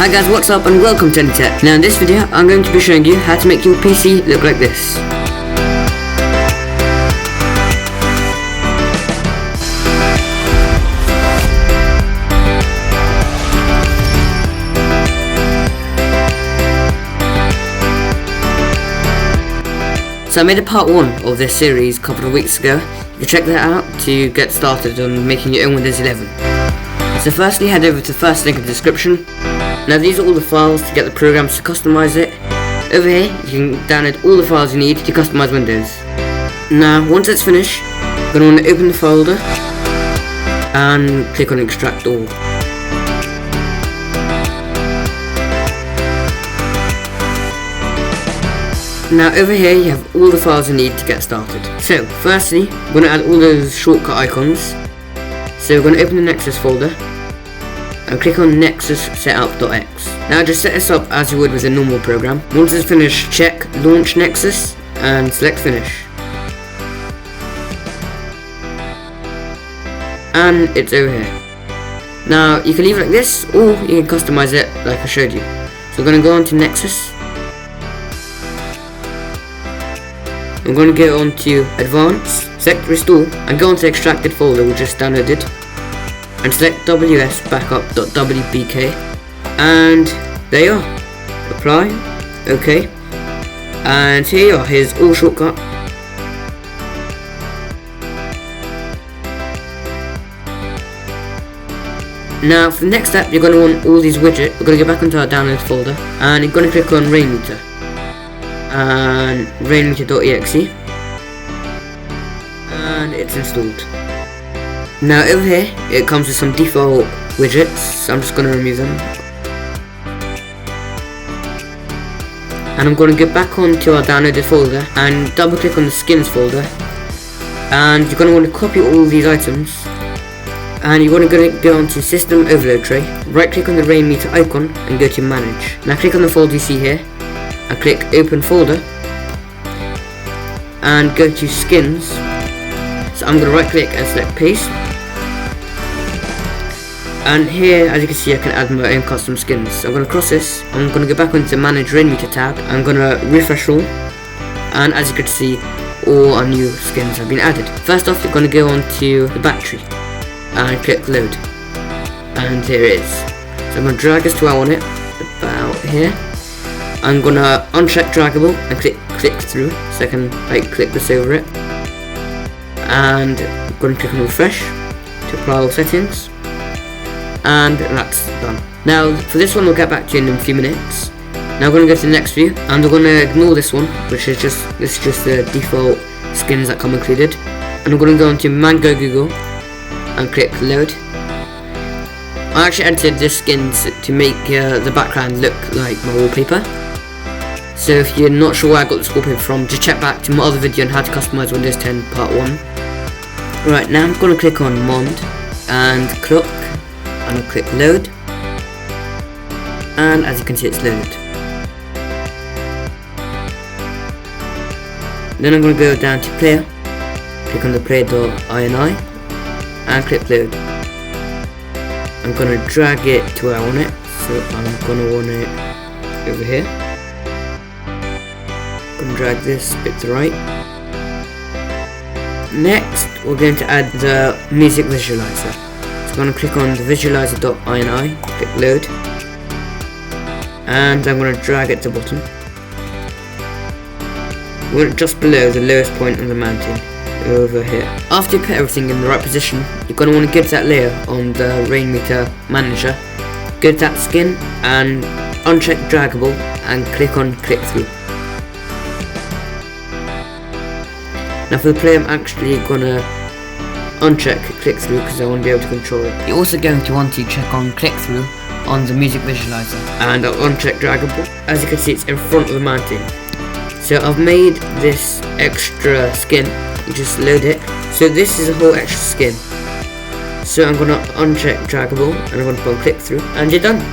Hi guys, what's up and welcome to Tech. Now in this video I'm going to be showing you how to make your PC look like this. So I made a part 1 of this series a couple of weeks ago. You can check that out to get started on making your own Windows 11. So firstly head over to the first link in the description. Now these are all the files to get the programs to customize it. Over here you can download all the files you need to customize Windows. Now once it's finished, you're going to want to open the folder and click on extract all. Now over here you have all the files you need to get started. So firstly we're going to add all those shortcut icons. So we're going to open the Nexus folder and click on Nexus setup.x. Now just set this up as you would with a normal program. Once it's finished, check launch Nexus and select finish. And it's over here. Now you can leave it like this or you can customize it like I showed you. So we're going to go on to Nexus. I'm going to go on to Advanced, select Restore, and go on to the extracted folder we just downloaded, and select ws-backup.wbk, and there you are. Apply, OK, and here you are. Here's all shortcut. Now for the next step, you're going to want all these widgets. We're going to go back into our download folder, and you're going to click on Rain Meter and rainmeter.exe, and it's installed. Now over here it comes with some default widgets, so I'm just going to remove them, and I'm going to go back onto our downloaded folder and double click on the skins folder, and you're going to want to copy all these items, and you're going to go onto System Overload Tray, right click on the Rain Meter icon and go to Manage. Now click on the folder you see here and click Open Folder and go to Skins. So I'm going to right click and select Paste, and here as you can see I can add my own custom skins. So I'm going to cross this, I'm going to go back onto the Manage Rain Meter tab, I'm going to refresh all, and as you can see all our new skins have been added. First off you're going to go onto the battery and click Load, and here it is. So I'm going to drag this to where I want it, about here. I'm gonna uncheck draggable and click through, so I can click this over it, and I'm gonna click on refresh to apply all settings, and that's done. Now for this one we'll get back to you in a few minutes. Now we're gonna go to the next view, and we're gonna ignore this one, which is just the default skins that come included, and I'm gonna go into Mango Google and click load. I actually edited this skins to make the background look like my wallpaper. So if you're not sure where I got this wallpaper from, just check back to my other video on how to customize Windows 10 part 1. Right, now I'm going to click on Mond and Clock, and I'll click load, and as you can see it's loaded. Then I'm going to go down to Player, click on the player.ini and click load. I'm going to drag it to where I want it, so I'm going to want it over here. I'm going to drag this bit to the right. Next we're going to add the music visualizer. So I'm going to click on the visualizer.ini, click load, and I'm going to drag it to the bottom. We want it just below the lowest point on the mountain, over here. After you put everything in the right position, you're going to want to go to that layer on the Rain Meter Manager, go to that skin and uncheck draggable and click on click through. Now for the player I'm actually going to uncheck click through because I want to be able to control it. You're also going to want to check on click through on the music visualizer, and I'll uncheck draggable. As you can see it's in front of the mountain. So I've made this extra skin, you just load it. So this is a whole extra skin. So I'm going to uncheck draggable and I'm going to put on click through, and you're done.